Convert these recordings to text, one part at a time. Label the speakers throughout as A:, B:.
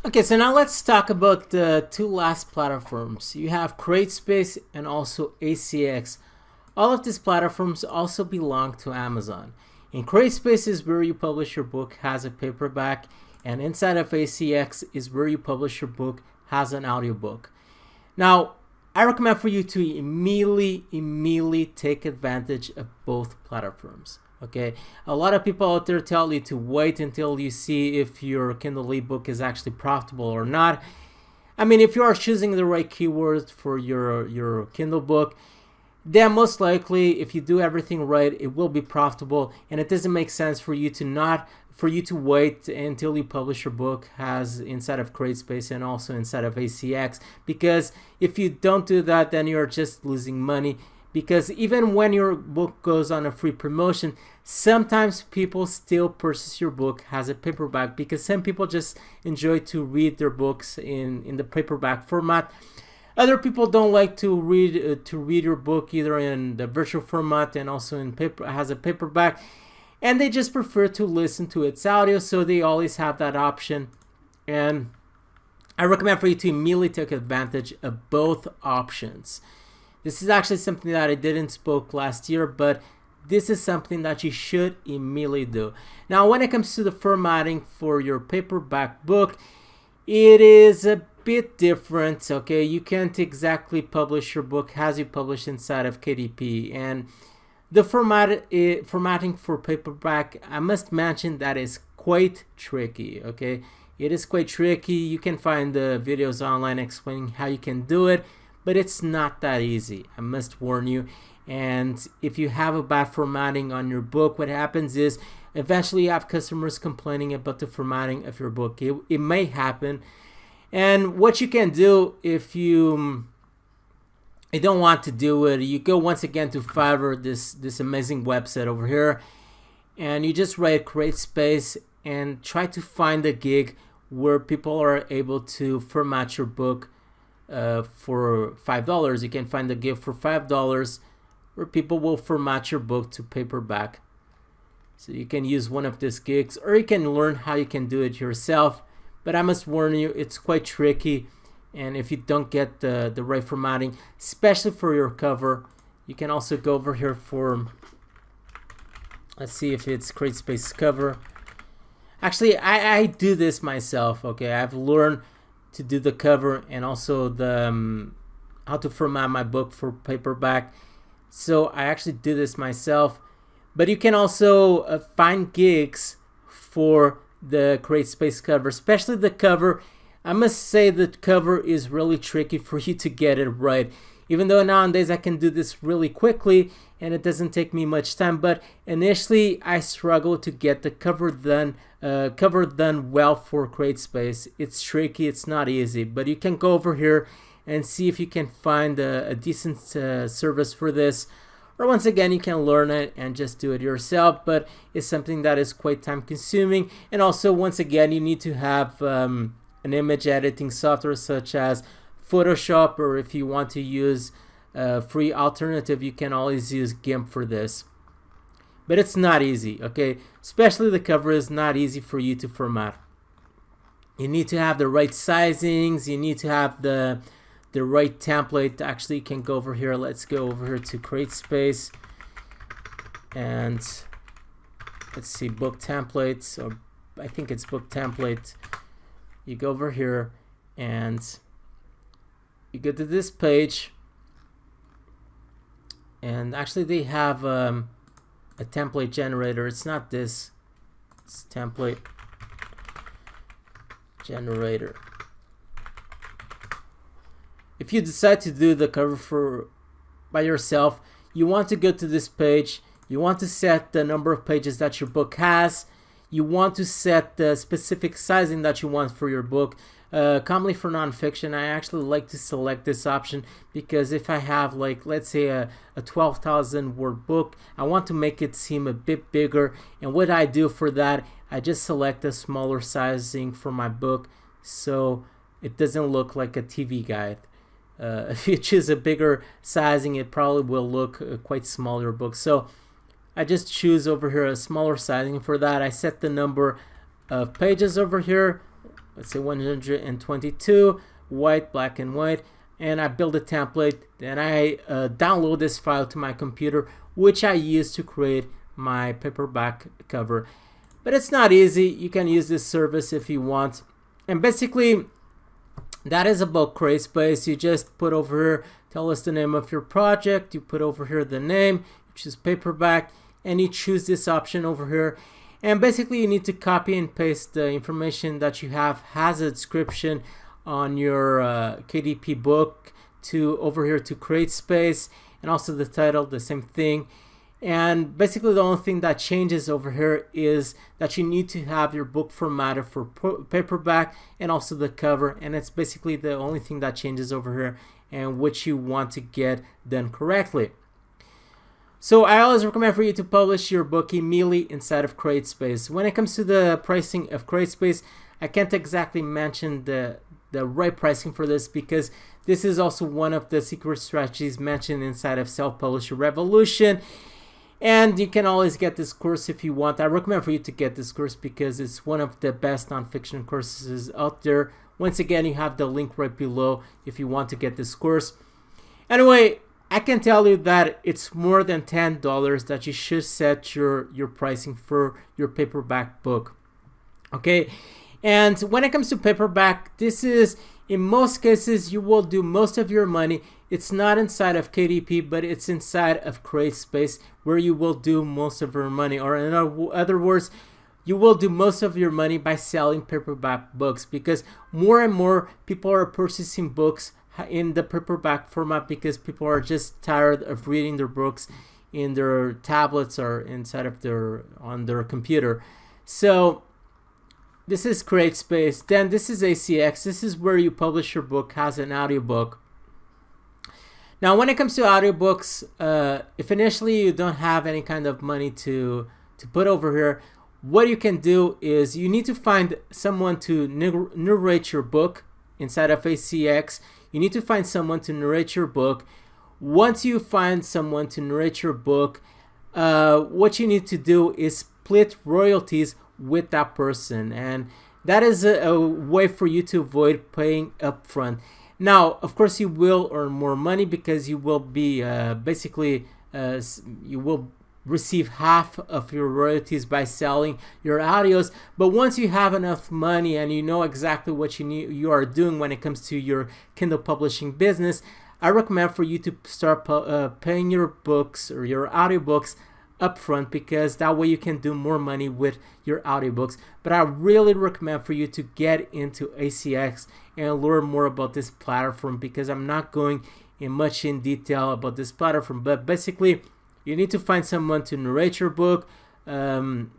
A: Okay, so now let's talk about the two last platforms. You have Createspace and also ACX. All of these platforms also belong to Amazon. In Createspace is where you publish your book has a paperback, and inside of ACX is where you publish your book has an audiobook. Now, I recommend for you to immediately take advantage of both platforms. Okay, a lot of people out there tell you to wait until you see if your Kindle ebook is actually profitable or not. I mean, if you are choosing the right keywords for your Kindle book, then most likely, if you do everything right, it will be profitable. And it doesn't make sense for you to wait until you publish your book has inside of Createspace and also inside of ACX, because if you don't do that, then you're just losing money. Because even when your book goes on a free promotion, sometimes people still purchase your book as a paperback, because some people just enjoy to read their books in the paperback format. Other people don't like to read your book either in the virtual format and also in paper as a paperback, and they just prefer to listen to its audio, so they always have that option. And I recommend for you to immediately take advantage of both options. This is actually something that I didn't spoke last year, but this is something that you should immediately do. Now, when it comes to the formatting for your paperback book, it is a bit different. Okay, you can't exactly publish your book as you publish inside of KDP, and the formatting for paperback, I must mention that is quite tricky. Okay, it is quite tricky. You can find the videos online explaining how you can do it, but it's not that easy, I must warn you. And if you have a bad formatting on your book, what happens is eventually you have customers complaining about the formatting of your book. It may happen. And what you can do if you don't want to do it, you go once again to Fiverr, this amazing website over here, and you just write Createspace and try to find a gig where people are able to format your book for $5. You can find a gig for $5 where people will format your book to paperback. So you can use one of these gigs, or you can learn how you can do it yourself. But I must warn you, it's quite tricky. And if you don't get the right formatting, especially for your cover, you can also go over here for, let's see if it's Createspace cover. Actually, I do this myself. Okay, I've learned to do the cover and also the how to format my book for paperback. So I actually do this myself. But you can also find gigs for the Createspace cover, especially the cover. I must say the cover is really tricky for you to get it right. Even though nowadays I can do this really quickly and it doesn't take me much time, but initially I struggled to get the cover done well for Createspace. It's tricky, it's not easy, but you can go over here and see if you can find a decent service for this. Or once again, you can learn it and just do it yourself, but it's something that is quite time consuming. And also, once again, you need to have an image editing software such as Photoshop, or if you want to use a free alternative, you can always use GIMP for this. But it's not easy, okay? Especially the cover is not easy for you to format. You need to have the right sizings, you need to have the right template. Actually, you can go over here. Let's go over here to Createspace and let's see, book templates, or I think it's book template. You go over here and you go to this page, and actually they have a template generator. It's not this, it's template generator. If you decide to do the cover by yourself, you want to go to this page. You want to set the number of pages that your book has. You want to set the specific sizing that you want for your book. Commonly for nonfiction, I actually like to select this option because if I have, like, let's say a 12,000 word book, I want to make it seem a bit bigger. And what I do for that, I just select a smaller sizing for my book so it doesn't look like a TV guide. If you choose a bigger sizing, it probably will look quite smaller book. So I just choose over here a smaller sizing for that. I set the number of pages over here. let's say 122, white, black and white, and I build a template. Then I download this file to my computer, which I use to create my paperback cover. But it's not easy. You can use this service if you want. And basically, that is about Createspace. You just put over here, tell us the name of your project. You put over here the name, you choose paperback, and you choose this option over here. And basically, you need to copy and paste the information that you have as a description on your KDP book to over here to Createspace, and also the title, the same thing. And basically the only thing that changes over here is that you need to have your book formatted for paperback and also the cover, and it's basically the only thing that changes over here and which you want to get done correctly. So I always recommend for you to publish your book immediately inside of Createspace. When it comes to the pricing of Createspace, I can't exactly mention the right pricing for this, because this is also one of the secret strategies mentioned inside of Self-Publisher Revolution. And you can always get this course if you want. I recommend for you to get this course because it's one of the best nonfiction courses out there. Once again, you have the link right below if you want to get this course. Anyway, I can tell you that it's more than $10 that you should set your pricing for your paperback book. Okay, and when it comes to paperback, this is, in most cases, you will do most of your money. It's not inside of KDP, but it's inside of Createspace where you will do most of your money. Or in other words, you will do most of your money by selling paperback books, because more and more people are purchasing books in the paperback format because people are just tired of reading their books in their tablets or inside of on their computer. So this is Createspace. Then this is ACX. This is where you publish your book as an audiobook. Now, when it comes to audiobooks, if initially you don't have any kind of money to put over here, what you can do is you need to find someone to narrate your book inside of ACX. You need to find someone to narrate your book. Once you find someone to narrate your book, what you need to do is split royalties with that person, and that is a way for you to avoid paying upfront. Now, of course, you will earn more money because you will be you will receive half of your royalties by selling your audios. But once you have enough money and you know exactly what you are doing when it comes to your Kindle publishing business, I recommend for you to start paying your books or your audiobooks upfront, because that way you can do more money with your audiobooks. But I really recommend for you to get into ACX and learn more about this platform, because I'm not going in detail about this platform. But basically, you need to find someone to narrate your book. Some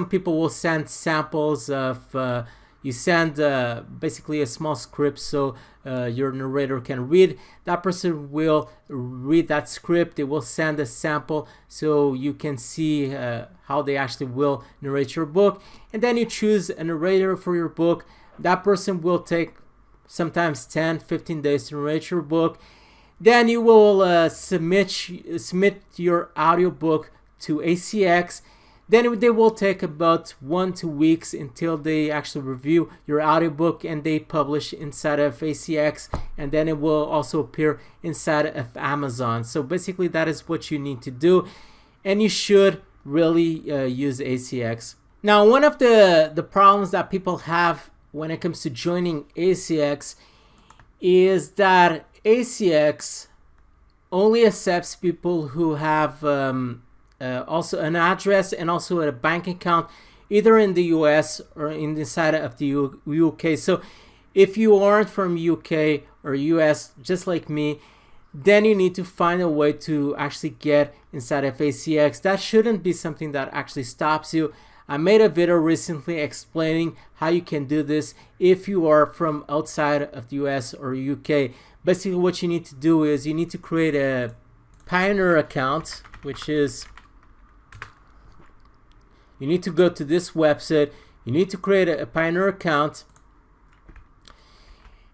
A: people will send samples of you send basically a small script so your narrator can read. That person will read that script. They will send a sample so you can see how they actually will narrate your book. And then you choose a narrator for your book. That person will take sometimes 10-15 days to narrate your book. Then you will submit your audiobook to ACX. Then they will take about 1-2 weeks until they actually review your audiobook and they publish inside of ACX, and then it will also appear inside of Amazon. So basically that is what you need to do, and you should really use ACX. Now, one of the problems that people have when it comes to joining ACX is that ACX only accepts people who have also an address and also a bank account either in the US or inside of the UK. So if you aren't from UK or US just like me, then you need to find a way to actually get inside of ACX. That shouldn't be something that actually stops you. I made a video recently explaining how you can do this if you are from outside of the US or UK. Basically what you need to do is you need to create a Pioneer account, which is, you need to go to this website, you need to create a Pioneer account,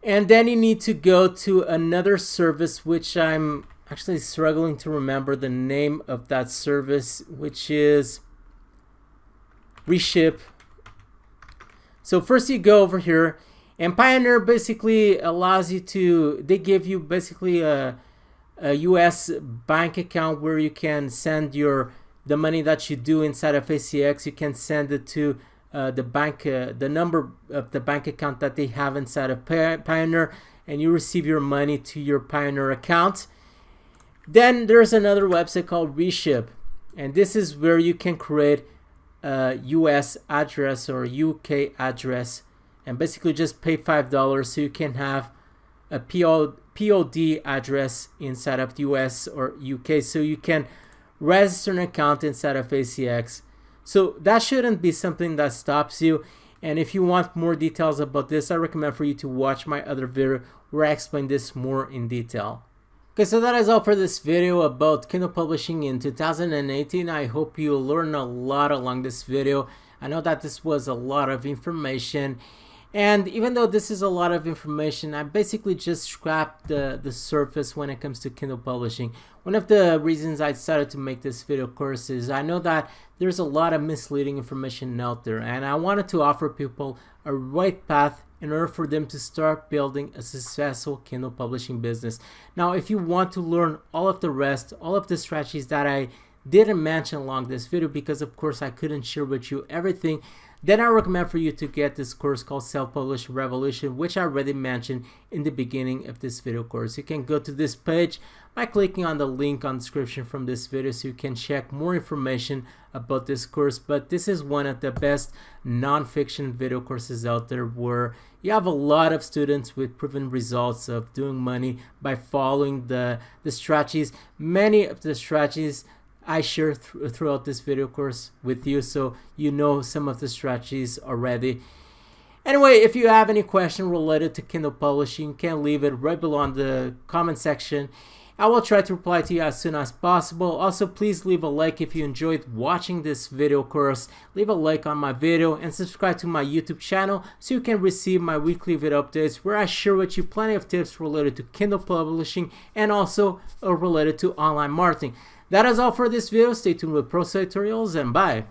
A: and then you need to go to another service, which I'm actually struggling to remember the name of that service, which is Reship. So first you go over here, and Pioneer basically allows you to, they give you basically a US bank account where you can send the money that you do inside of ACX. You can send it to the bank, the number of the bank account that they have inside of Pioneer, and you receive your money to your Pioneer account. Then there's another website called Reship, and this is where you can create a US address or UK address and basically just pay $5 so you can have a POD address inside of the US or UK, so you can register an account inside of ACX. So that shouldn't be something that stops you. And if you want more details about this, I recommend for you to watch my other video where I explain this more in detail. Okay, so that is all for this video about Kindle publishing in 2018. I hope you learned a lot along this video. I know that this was a lot of information, and even though this is a lot of information, I basically just scrapped the surface when it comes to Kindle publishing. One of the reasons I decided to make this video course is I know that there's a lot of misleading information out there, and I wanted to offer people a right path in order for them to start building a successful Kindle publishing business. Now, if you want to learn all of the rest, all of the strategies that I didn't mention along this video, because of course I couldn't share with you everything, then I recommend for you to get this course called Self-Published Revolution, which I already mentioned in the beginning of this video course. You can go to this page by clicking on the link on the description from this video so you can check more information about this course. But this is one of the best non-fiction video courses out there, where you have a lot of students with proven results of doing money by following the strategies. Many of the strategies I share throughout this video course with you, so you know some of the strategies already. Anyway, if you have any question related to Kindle publishing, you can leave it right below in the comment section. I will try to reply to you as soon as possible. Also, please leave a like if you enjoyed watching this video course. Leave a like on my video and subscribe to my YouTube channel so you can receive my weekly video updates where I share with you plenty of tips related to Kindle publishing and also related to online marketing. That is all for this video. Stay tuned with pro tutorials, and bye.